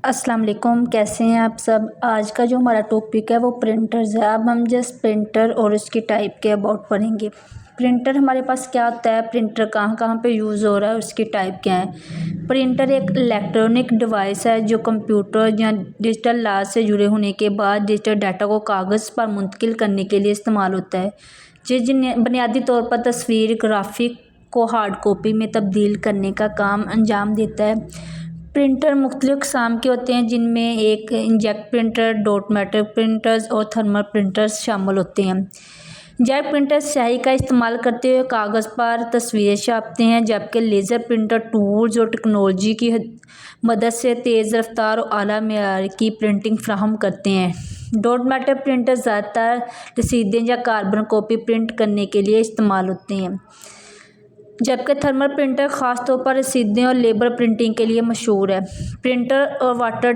अस्सलाम वालेकुम, कैसे हैं आप सब। आज का जो हमारा टॉपिक है वो प्रिंटर्स है। अब हम जस्ट प्रिंटर और उसकी टाइप के अबाउट पढ़ेंगे। प्रिंटर हमारे पास क्या होता है, प्रिंटर कहाँ कहाँ पे यूज़ हो रहा है, उसकी टाइप क्या है। प्रिंटर एक इलेक्ट्रॉनिक डिवाइस है जो कंप्यूटर या डिजिटल लाज से जुड़े होने के बाद डिजिटल डाटा को कागज़ पर मुंतकिल करने के लिए इस्तेमाल होता है। जिस बुनियादी तौर पर तस्वीर ग्राफिक को हार्ड कॉपी में तब्दील करने का काम अंजाम देता है। प्रिंटर मुख्तलिफ अक़साम के होते हैं, जिनमें एक inkjet printer, dot matric printers और थर्मल प्रिंटर्स शामिल होते हैं। इंकजेट प्रिंटर स्याही का इस्तेमाल करते हुए कागज़ पर तस्वीरें छापते हैं, जबकि लेज़र प्रिंटर टूल्स और टेक्नोलॉजी की मदद से तेज़ रफ्तार और आला मेयार की प्रिंटिंग फराहम करते हैं। डॉट मैट्रिक प्रिंटर ज़्यादातर रसीदें या कार्बन कॉपी प्रिंट करने के लिए इस्तेमाल होते हैं, जबकि थर्मल प्रिंटर ख़ास तौर पर रसीदें और लेबल प्रिंटिंग के लिए मशहूर है। प्रिंटर और वाटर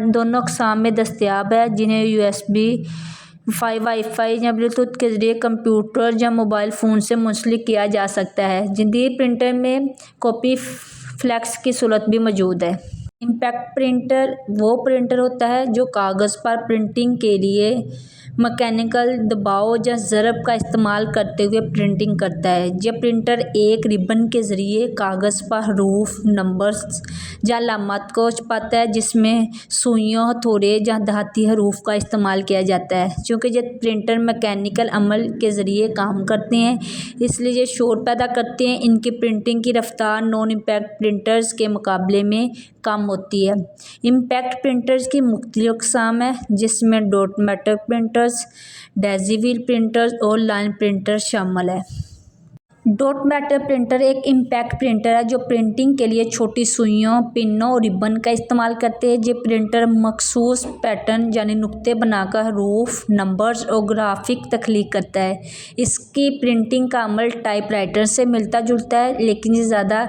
दोनों अक़साम में दस्तयाब है, जिन्हें USB, वाईफाई या ब्लूटूथ के ज़रिए कंप्यूटर या मोबाइल फ़ोन से मुंसलिक किया जा सकता है। जदीद प्रिंटर में कॉपी फ्लैक्स की सहूलत भी मौजूद है। इम्पैक्ट प्रिंटर वो प्रिंटर होता है जो कागज़ पर प्रिंटिंग के लिए मैकेनिकल दबाव या ज़रब का इस्तेमाल करते हुए प्रिंटिंग करता है। यह प्रिंटर एक रिबन के ज़रिए कागज़ पर हरूफ, नंबर्स या अलामत को छपाता है, जिसमें सुइयों, हथौड़े या धाती हरूफ का इस्तेमाल किया जाता है। चूँकि ये प्रिंटर मैकेनिकल अमल के ज़रिए काम करते हैं, इसलिए ये शोर पैदा करते हैं। इनकी प्रिंटिंग की रफ्तार नॉन इम्पैक्ट प्रिंटर्स के मुकाबले में कम होती है। इम्पैक्ट प्रिंटर्स की मुख्तलिफ अक़साम है, जिसमें dot matric printers, daisy wheel printers और लाइन प्रिंटर शामिल है। डॉट मैट्रिक प्रिंटर एक इम्पैक्ट प्रिंटर है जो प्रिंटिंग के लिए छोटी सुइयों, पिनों और रिबन का इस्तेमाल करते हैं। ये प्रिंटर मखसूस पैटर्न यानी नुक्ते बनाकर हरूफ, नंबर्स और ग्राफिक तख्लीक करता है। इसकी प्रिंटिंग का अमल टाइपराइटर से मिलता जुलता है, लेकिन ये ज़्यादा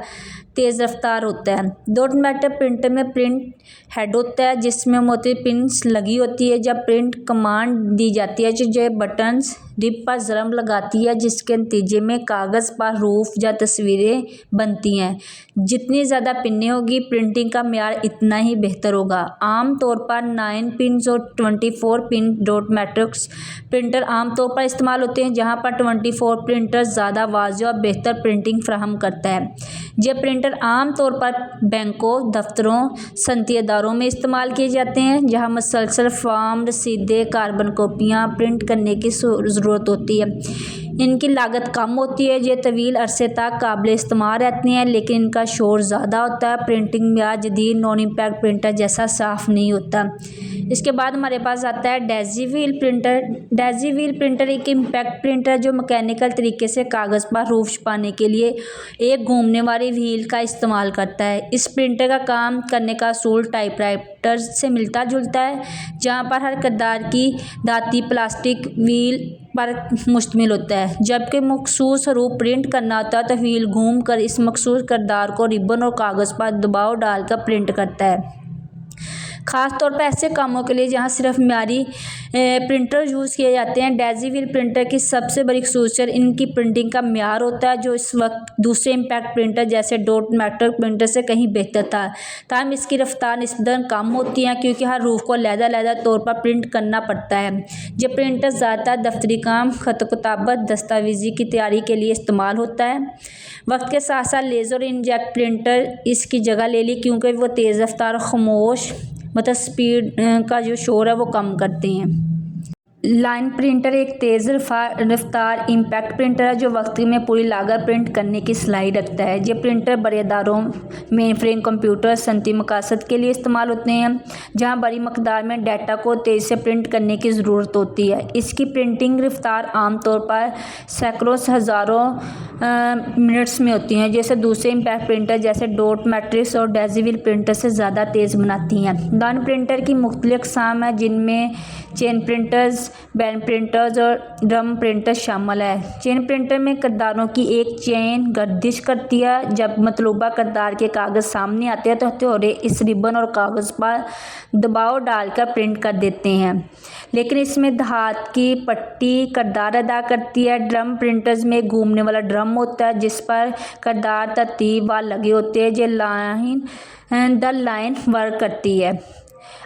तेज़ रफ्तार होता है। डॉट मैट्रिक प्रिंटर में प्रिंट हेड होता है, जिसमें मोटी पिन्स लगी होती है। जब प्रिंट कमांड दी जाती है जो बटन्स रिब पर ज़रब लगाती है, जिसके नतीजे में कागज़ पर हरूफ या तस्वीरें बनती हैं। जितनी ज़्यादा पिनें होगी, प्रिंटिंग का मेयार इतना ही बेहतर होगा। आम तौर पर 9 पिन्स और 24 पिन डॉट मैट्रिक्स प्रिंटर आम तौर पर इस्तेमाल होते हैं, जहाँ पर 24 प्रिंटर ज़्यादा वाज़ेह और बेहतर प्रिंटिंग फराहम करता है। यह प्रिंटर आम तौर पर बैंकों, दफ्तरों, सनती इदारों में इस्तेमाल किए जाते हैं, जहाँ मुसलसल फॉर्म, रसीदें, कार्बन कॉपियाँ प्रिंट करने की ज़रूरत होती है। इनकी लागत कम होती है, ये तवील अरसे तक काबिल इस्तेमाल रहती हैं, लेकिन इनका शोर ज़्यादा होता है। प्रिंटिंग मेयार जदीद नॉन इम्पैक्ट प्रिंटर जैसा साफ़ नहीं होता। इसके बाद हमारे पास आता है daisy wheel printer. Daisy wheel printer एक इम्पैक्ट प्रिंटर है जो मैकेनिकल तरीके से कागज़ पर हरूफ छपाने के लिए एक घूमने वाली व्हील का इस्तेमाल करता है। इस प्रिंटर का काम करने का असूल टाइपराइटर से मिलता जुलता है, जहाँ पर हर किरदार की धाती प्लास्टिक व्हील पर मुश्तमिल होता है। जबकि मखसूस हरूफ प्रिंट करना होता है तो व्हील घूम कर इस मखसूस किरदार को रिबन और कागज़ पर दबाव डालकर प्रिंट करता है। ख़ास तौर पर ऐसे कामों के लिए जहाँ सिर्फ म्यारी प्रिंटर यूज़ किए जाते हैं। डेज़ी व्हील प्रिंटर की सबसे बड़ी खसूसियत इनकी प्रिंटिंग का मेयार होता है, जो इस वक्त दूसरे इम्पैक्ट प्रिंटर जैसे डॉट मैट्रिक प्रिंटर से कहीं बेहतर था। ताहम इसकी रफ्तार निस्बतन कम होती है, क्योंकि हर हरूफ को अलग-अलग तौर पर प्रिंट करना पड़ता है। ये प्रिंटर ज़्यादातर दफ्तरी काम, खत किताबत, दस्तावेज़ी की तैयारी के लिए इस्तेमाल होता है। वक्त के साथ साथ लेज़र इंकजेट प्रिंटर इसकी जगह ले ली, क्योंकि वो तेज़ रफ्तार, खामोश स्पीड का जो शोर है वो कम करते हैं। लाइन प्रिंटर एक तेज़ रफ्तार इम्पैक्ट प्रिंटर है जो वक्त में पूरी लागत प्रिंट करने की सलाहियत रखता है। ये प्रिंटर बड़े इदारों, मेन फ्रेम कंप्यूटर, सनती मकासद के लिए इस्तेमाल होते हैं, जहाँ बड़ी मकदार में डाटा को तेज़ से प्रिंट करने की ज़रूरत होती है। इसकी प्रिंटिंग रफ्तार आमतौर पर सैकड़ों से हज़ारों मिनट्स में होती हैं, जैसे दूसरे इम्पैक्ट प्रिंटर जैसे डॉट मैट्रिक्स और डेज़ी व्हील प्रिंटर से ज़्यादा तेज़ बनाती हैं। लाइन प्रिंटर की मुख्तलिफ अक़साम है, जिनमें चेन प्रिंटर्स, बैन प्रिंटर्स और ड्रम प्रिंटर शामिल है। चेन प्रिंटर में किरदारों की एक चेन गर्दिश करती है। जब मतलूबा किरदार के कागज़ सामने आते हैं तो हथौड़े इस रिबन और कागज़ पर दबाव डालकर प्रिंट कर देते हैं, लेकिन इसमें धात की पट्टी किरदार अदा करती है। ड्रम प्रिंटर्स में घूमने वाला ड्रम होता है जिस पर किरदार तरतीब वार लगे होते हैं जो लाइन दर लाइन वर्क करती है।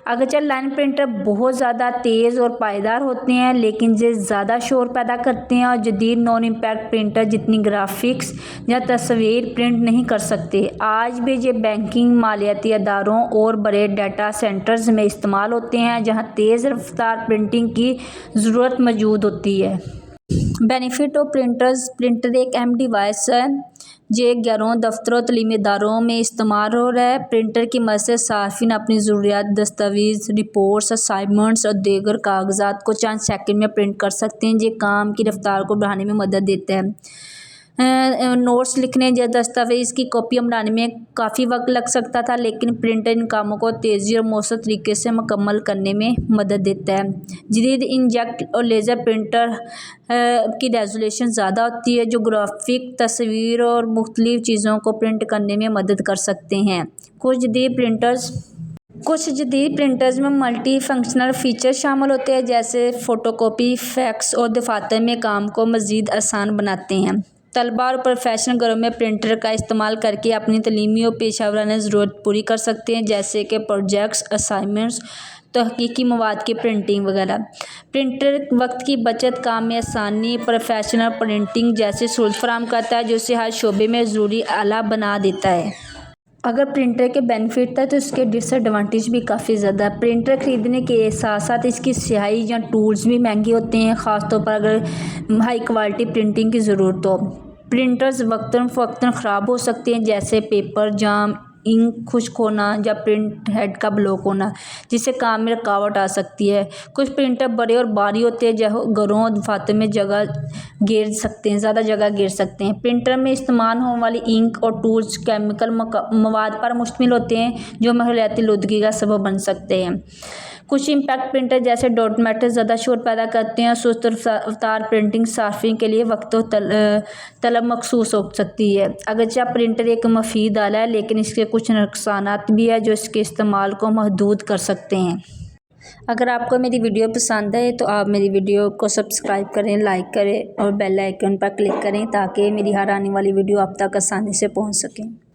अगरचे लाइन प्रिंटर बहुत ज़्यादा तेज़ और पायदार होते हैं, लेकिन ये ज़्यादा शोर पैदा करते हैं और जदीद नॉन इम्पैक्ट प्रिंटर जितनी ग्राफिक्स या तस्वीर प्रिंट नहीं कर सकते। आज भी ये बैंकिंग, मालियाती अदारों और बड़े डाटा सेंटर्स में इस्तेमाल होते हैं जहां तेज़ रफ्तार प्रिंटिंग की ज़रूरत मौजूद होती है। Benefit of printers. प्रिंटर एक अहम डिवाइस है जो घरों, दफ्तरों, तलीमी इदारों में इस्तेमाल हो रहा है। प्रिंटर की मदद से सार्फिन अपनी ज़रूरियात, दस्तावेज़, रिपोर्ट्स, असाइनमेंट्स और दीगर कागजात को चंद सेकंड में प्रिंट कर सकते हैं। ये काम की रफ्तार को बढ़ाने में मदद देता है। नोट्स लिखने या दस्तावेज़ की कॉपियाँ बनाने में काफ़ी वक्त लग सकता था, लेकिन प्रिंटर इन कामों को तेज़ी और मौसर तरीके से मुकम्मल करने में मदद देता है। जदीद इंकजेट और लेज़र प्रिंटर की रेजोल्यूशन ज़्यादा होती है जो ग्राफिक, तस्वीर और मुख्तलिफ चीज़ों को प्रिंट करने में मदद कर सकते हैं। कुछ जदीद प्रिंटर्स में मल्टी फंक्शनल फीचर शामिल होते हैं जैसे फ़ोटोकॉपी, फैक्स और दफातर में काम को मज़ीद आसान बनाते हैं। तलबा और प्रोफेशनल घरों में प्रिंटर का इस्तेमाल करके अपनी तलीमी और पेशावराना ज़रूरत पूरी कर सकते हैं, जैसे कि प्रोजेक्ट्स, असाइनमेंट्स, तहकीकी मवाद की प्रिंटिंग वगैरह। प्रिंटर वक्त की बचत, काम में आसानी, प्रोफेशनल प्रिंटिंग जैसी सहूलत फराहम करता है जो इसे हर शोबे में ज़रूरी आला बना देता है। अगर प्रिंटर के बेनिफिट है तो इसके डिसएडवांटेज भी काफ़ी ज़्यादा है। प्रिंटर ख़रीदने के साथ साथ इसकी स्याही या टूल्स भी महंगे होते हैं, ख़ासतौर पर अगर हाई क्वालिटी प्रिंटिंग की ज़रूरत हो। प्रिंटर्स वक्तन फ़वक्तन ख़राब हो सकते हैं, जैसे पेपर जाम, इंक खुश्क होना या प्रिंट हेड का ब्लॉक होना, जिससे काम में रुकावट आ सकती है। कुछ प्रिंटर बड़े और भारी होते हैं जो घरों और दफातर में ज़्यादा जगह घेर सकते हैं। प्रिंटर में इस्तेमाल होने वाली इंक और टूल्स केमिकल मवाद पर मुश्तमिल होते हैं जो माहौलियाती आलूदगी का सबब बन सकते हैं। कुछ इम्पैक्ट प्रिंटर जैसे डॉट मेटर ज़्यादा शोर पैदा करते हैं। सुस्त रफ्तार प्रिंटिंग सार्फिन के लिए वक्त तलब मखसूस हो सकती है। अगरचे प्रिंटर एक मुफीद आला है, लेकिन इसके कुछ नुकसानात भी है जो इसके इस्तेमाल को महदूद कर सकते हैं। अगर आपको मेरी वीडियो पसंद है तो आप मेरी वीडियो को सब्सक्राइब करें, लाइक करें और बेल आइकन पर क्लिक करें ताकि मेरी हर आने वाली वीडियो आप तक आसानी से पहुंच सकें।